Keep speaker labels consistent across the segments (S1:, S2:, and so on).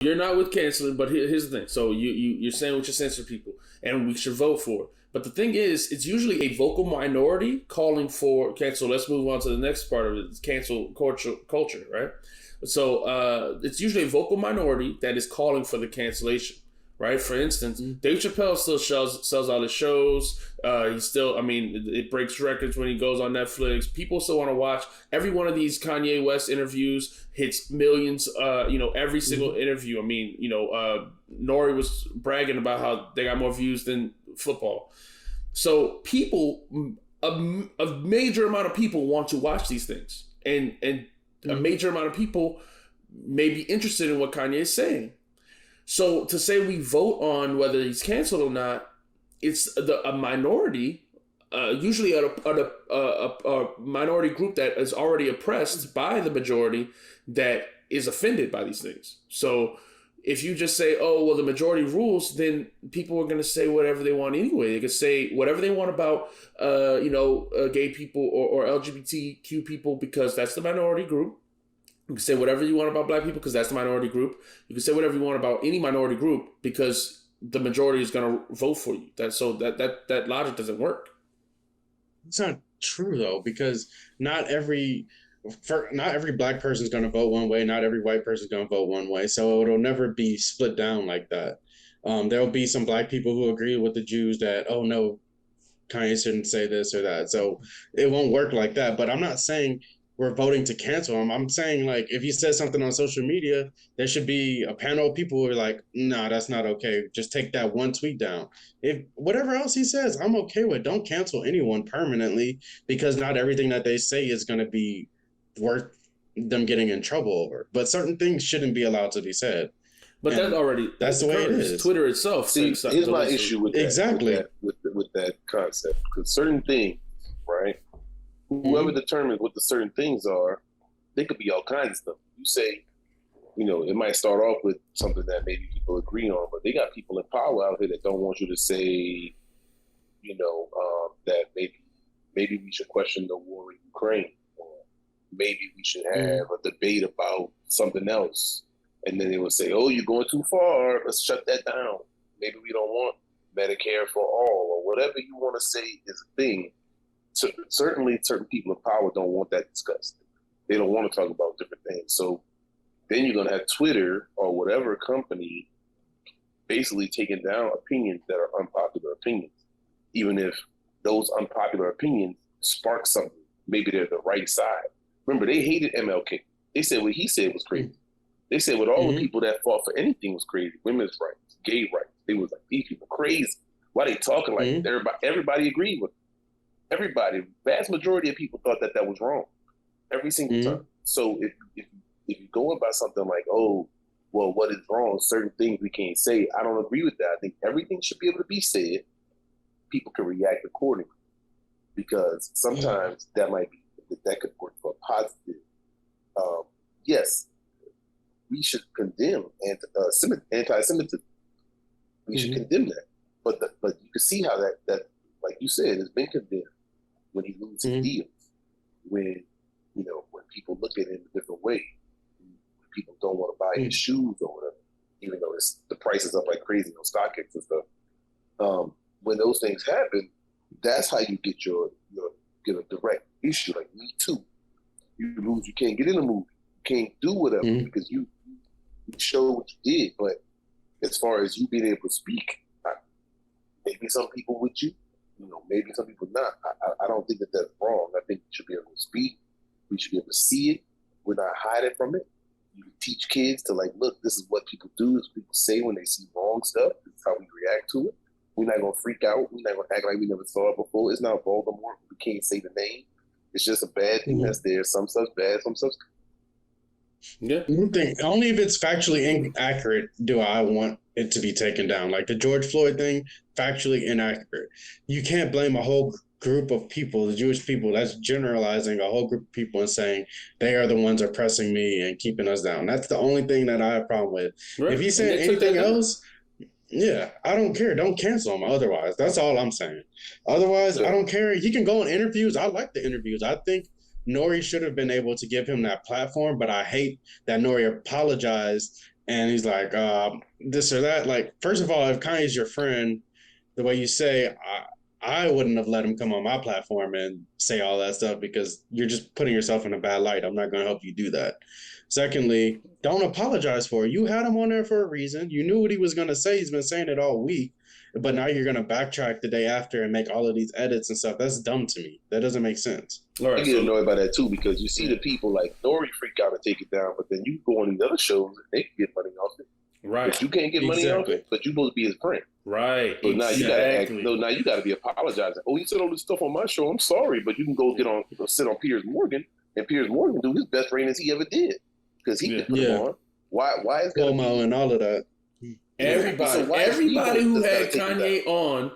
S1: you're not with canceling, but here's the thing. So you're saying what you're saying to people, and we should vote for it. But the thing is, it's usually a vocal minority calling for cancel. Let's move on to the next part of it. It's cancel culture, right? So it's usually a vocal minority that is calling for the cancellation, right? For instance, Dave Chappelle still sells out his shows. He still, I mean, it breaks records when he goes on Netflix. People still want to watch. Every one of these Kanye West interviews hits millions. Every single interview. I mean, Nori was bragging about how they got more views than football. So people, a major amount of people want to watch these things, and a major amount of people may be interested in what Kanye is saying. So to say we vote on whether he's canceled or not, it's a minority, usually a minority group that is already oppressed by the majority that is offended by these things. So if you just say, oh, well, the majority rules, then people are going to say whatever they want anyway. They could say whatever they want about, gay people or LGBTQ people because that's the minority group. You can say whatever you want about black people because that's the minority group. You can say whatever you want about any minority group because the majority is going to vote for you. That logic doesn't work.
S2: It's not true though, because not every black person is going to vote one way. Not every white person is going to vote one way. So it'll never be split down like that. There'll be some black people who agree with the Jews that, oh no, Kanye shouldn't say this or that. So it won't work like that. But I'm not saying we're voting to cancel him. I'm saying, like, if he says something on social media, there should be a panel of people who are like, nah, that's not okay. Just take that one tweet down. If whatever else he says, I'm okay with. Don't cancel anyone permanently because not everything that they say is going to be worth them getting in trouble over. But certain things shouldn't be allowed to be said.
S1: But
S2: that's the way it is.
S1: Twitter itself.
S3: See, here's my issue with that.
S2: Exactly.
S3: With that concept. Because certain things, right? Whoever determines what the certain things are, they could be all kinds of stuff. You say, it might start off with something that maybe people agree on, but they got people in power out here that don't want you to say, that maybe we should question the war in Ukraine, or maybe we should have a debate about something else. And then they will say, oh, you're going too far. Let's shut that down. Maybe we don't want Medicare for all, or whatever you want to say is a thing. So certainly certain people in power don't want that discussed. They don't want to talk about different things. So then you're going to have Twitter or whatever company basically taking down opinions that are unpopular opinions, even if those unpopular opinions spark something. Maybe they're the right side. Remember, they hated MLK. They said what he said was crazy. They said what all the people that fought for anything was crazy. Women's rights, gay rights. They was like, these people crazy. Why they talking like everybody agreed with them. Everybody, vast majority of people thought that was wrong every single time. So if you go about something like, oh, well, what is wrong? Certain things we can't say. I don't agree with that. I think everything should be able to be said. People can react accordingly because sometimes that could work for a positive. Yes, we should condemn anti-Semitism. We should condemn that. But you can see how that like you said, has been condemned when he loses deals, when people look at him a different way, when people don't want to buy his shoes or whatever, even though the price is up like crazy on StockX and stuff. When those things happen, that's how you get get a direct issue. Like Me Too, you lose, you can't get in a movie, you can't do whatever because you show what you did. But as far as you being able to speak, maybe some people with you. Maybe some people not. I don't think that that's wrong. I think we should be able to speak. We should be able to see it. We're not hiding from it. You can teach kids to look, this is what people do. This is what people say when they see wrong stuff. This is how we react to it. We're not going to freak out. We're not going to act like we never saw it before. It's not Voldemort. We can't say the name. It's just a bad thing that's there. Some stuff's bad, some stuff's good.
S2: Yeah. Only if it's factually inaccurate do I want it to be taken down. Like the George Floyd thing, factually inaccurate. You can't blame a whole group of people, the Jewish people, that's generalizing a whole group of people and saying they are the ones oppressing me and keeping us down. That's the only thing that I have a problem with. Right. If he's saying anything else, I don't care. Don't cancel him otherwise. That's all I'm saying. Otherwise, I don't care. He can go on interviews. I like the interviews. I think Nori should have been able to give him that platform, but I hate that Nori apologized and he's like, this or that. Like, first of all, if Kanye's your friend, the way you say, I wouldn't have let him come on my platform and say all that stuff because you're just putting yourself in a bad light. I'm not going to help you do that. Secondly, don't apologize for it. You had him on there for a reason. You knew what he was going to say. He's been saying it all week, but now you're going to backtrack the day after and make all of these edits and stuff. That's dumb to me. That doesn't make sense.
S1: All right,
S3: I get annoyed by that too because you see the people like Nori freak out and take it down, but then you go on these other shows and they can get money off it.
S1: right.
S3: But you can't get money off it, but you're supposed to be his friend.
S1: Right.
S3: So now you gotta act.
S1: Exactly.
S3: No, now you gotta be apologizing. Oh, you said all this stuff on my show. I'm sorry, but you can go sit on Piers Morgan, and Piers Morgan do his best ratings he ever did because he could put him on. Why is
S2: Cuomo and all of that?
S1: Everybody,
S3: So
S1: everybody who had
S3: gotta
S1: Kanye on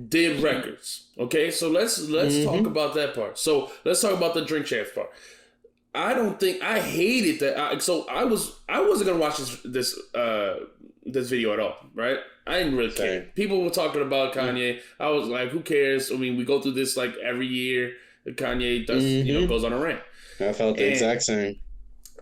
S1: did records. Okay, so let's talk about that part. So let's talk about the Drink Champs part. I don't think I hated that. I wasn't gonna watch this video at all. Right? I didn't really care. People were talking about Kanye. I was like, who cares? I mean, we go through this like every year. Kanye does, goes on a rant.
S2: I felt the exact same.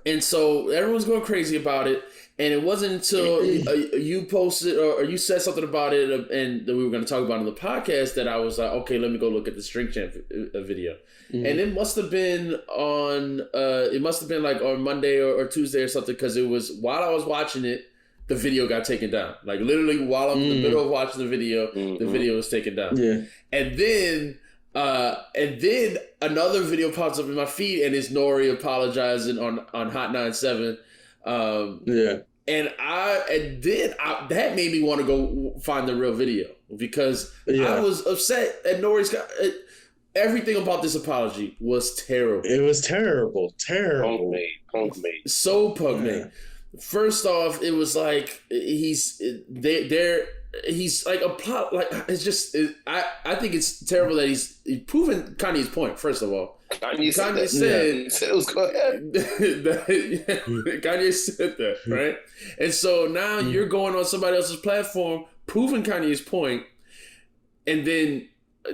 S1: And so everyone's going crazy about it. And it wasn't until you posted or you said something about it and that we were going to talk about it on the podcast that I was like, okay, let me go look at this Drink Champ video. And it must have been like on Monday or Tuesday or something because it was while I was watching it, the video got taken down. Like literally while I'm in the middle of watching the video was taken down. Yeah. And then another video pops up in my feed and it's Nori apologizing on Hot 97. And that made me want to go find the real video because I was upset at Nori's. Everything about this apology was terrible.
S2: It was terrible.
S3: Punk made.
S1: So punk made. First off, it was like he's like a plot. Like it's just. I think it's terrible that he's proven Kanye's point. First of all, Kanye said it was going to happen. Kanye said that, right? And so now you're going on somebody else's platform, proving Kanye's point, and then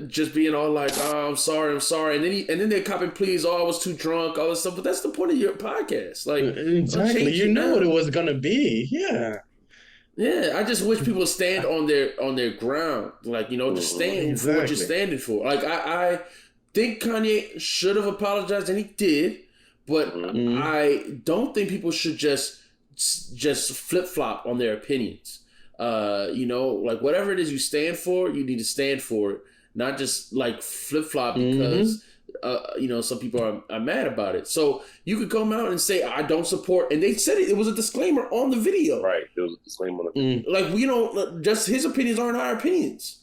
S1: just being all like, "Oh, I'm sorry," and then they're copping pleas. "Oh, I was too drunk," all this stuff. But that's the point of your podcast, like
S2: exactly. You know what it was gonna be,
S1: Yeah, I just wish people stand on their ground, like just stand for what you're standing for. Like I think Kanye should have apologized, and he did, but I don't think people should just flip flop on their opinions. Like whatever it is you stand for, you need to stand for it, not just like flip flop because some people are mad about it. So you could come out and say I don't support, and they said it was a disclaimer on the video.
S3: Right, there was a disclaimer on the
S1: video. Like just his opinions aren't our opinions.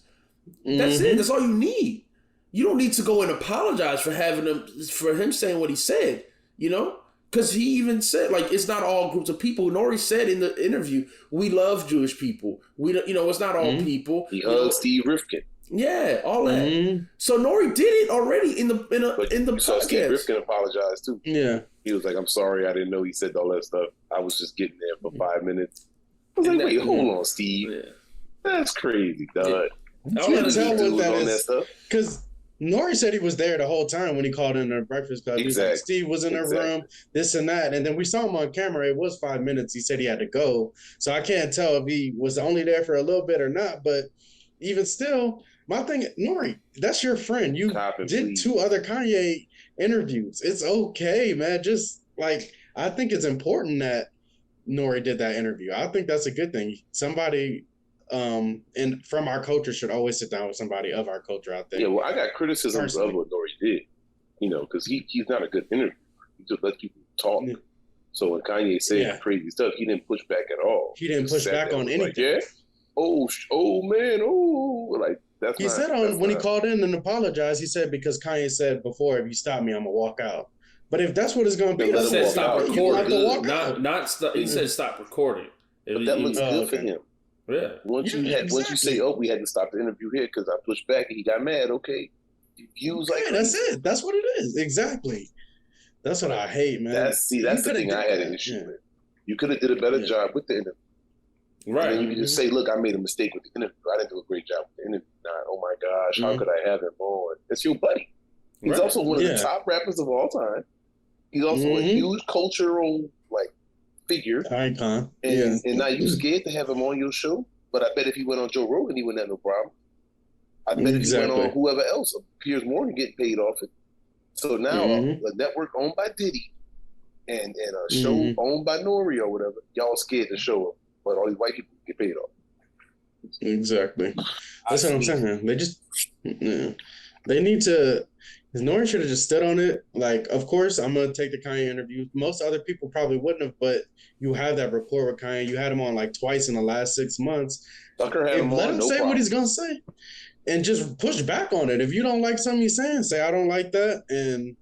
S1: That's it. That's all you need. You don't need to go and apologize for him saying what he said, because he even said like it's not all groups of people. Nori said in the interview, we love Jewish people. It's not all people.
S3: He hugged Steve Rifkin.
S1: Yeah, all that. So Nori did it already in the podcast.
S3: Steve Rifkin apologized too.
S2: Yeah,
S3: he was like, "I'm sorry, I didn't know he said all that stuff. I was just getting there for 5 minutes." I was like, "Wait, hold on, Steve. Yeah. That's crazy, dog."
S2: You can't tell what that is because Nori said he was there the whole time when he called in the Breakfast Club. Exactly. He was like, Steve was in the room, this and that. And then we saw him on camera. It was 5 minutes. He said he had to go. So I can't tell if he was only there for a little bit or not. But even still, my thing, Nori, that's your friend. You did 2 other Kanye interviews. It's okay, man. Just like, I think it's important that Nori did that interview. I think that's a good thing. Somebody... and from our culture should always sit down with somebody of our culture out there.
S3: Yeah, well, I got criticisms of what Nori did, because he's not a good interviewer. He just let people talk. Yeah. So when Kanye said crazy stuff, he didn't push back at all.
S2: He didn't push back on anything.
S3: Like, oh man, like that's.
S2: He said when he called in and apologized, he said because Kanye said before, if you stop me, I'm gonna walk out. But if that's what it's gonna be,
S1: he said stop recording. He said stop recording.
S3: But that looks good for him.
S1: Yeah.
S3: Once you say, "Oh, we had to stop the interview here because I pushed back and he got mad," okay. Views like
S2: that's it. That's what it is. Exactly. That's what I hate, man.
S3: That's the thing I had an issue with. You could have did a better job with the interview.
S1: Right.
S3: And you can just say, "Look, I made a mistake with the interview. I didn't do a great job with the interview. Oh my gosh, how could I have him on?" It's your buddy. He's also one of the top rappers of all time. He's also a huge cultural figure,
S2: icon.
S3: and now you scared to have him on your show. But I bet if he went on Joe Rogan, he wouldn't have no problem. I bet if he went on whoever else, Piers Morgan getting paid off it. So now a network owned by Diddy and a show owned by Nori or whatever, y'all scared to show up, but all these white people get paid off.
S2: Exactly. That's what I'm saying. They just they need to. Nori should have just stood on it. Like, of course, I'm gonna take the Kanye interview. Most other people probably wouldn't have, but you have that rapport with Kanye. You had him on like twice in the last 6 months.
S3: Tucker had him on,
S2: let him say what he's gonna say, and just push back on it. If you don't like something he's saying, say I don't like that, and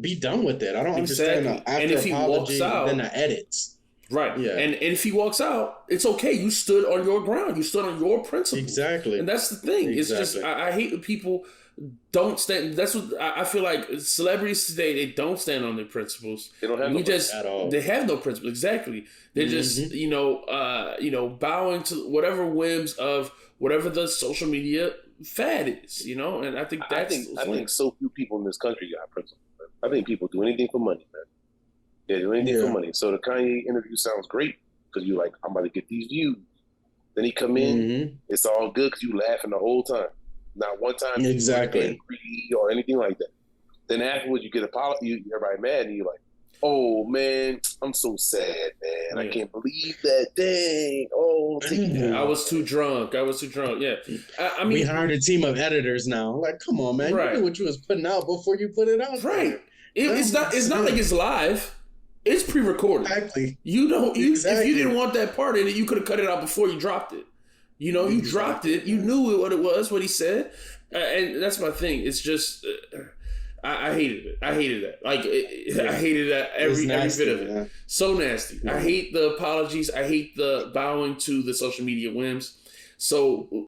S2: be done with it. I don't understand the after apology then the edits.
S1: Right. Yeah. And if he walks out, it's okay. You stood on your ground. You stood on your principles.
S2: Exactly.
S1: And that's the thing. Exactly. It's just I hate when people don't stand. That's what I feel like. Celebrities today, they don't stand on their principles.
S3: They don't have no principles
S1: at all. They have no principles. Exactly. They're just bowing to whatever whims of whatever the social media fad is. And I think that's.
S3: I think so few people in this country got principles. Man. I think people do anything for money, man. Yeah, do anything for money. So the Kanye interview sounds great because you're like, I'm about to get these views. Then he come in, it's all good because you laughing the whole time. Not one time you angry or anything like that. Then afterwards you get everybody mad and you're like, oh man, I'm so sad, man. I can't believe that thing. Oh,
S1: I was too drunk. Yeah. I mean,
S2: we hired a team of editors now. Like, come on, man. You knew what you was putting out before you put it out.
S1: Right. It's not like it's live. It's pre-recorded.
S2: Exactly.
S1: If you didn't want that part in it, you could have cut it out before you dropped it. You dropped it. You knew what it was, what he said, and that's my thing. It's just I hated it. I hated that. Like I hated that every bit of it. Yeah. So nasty. I hate the apologies. I hate the bowing to the social media whims. So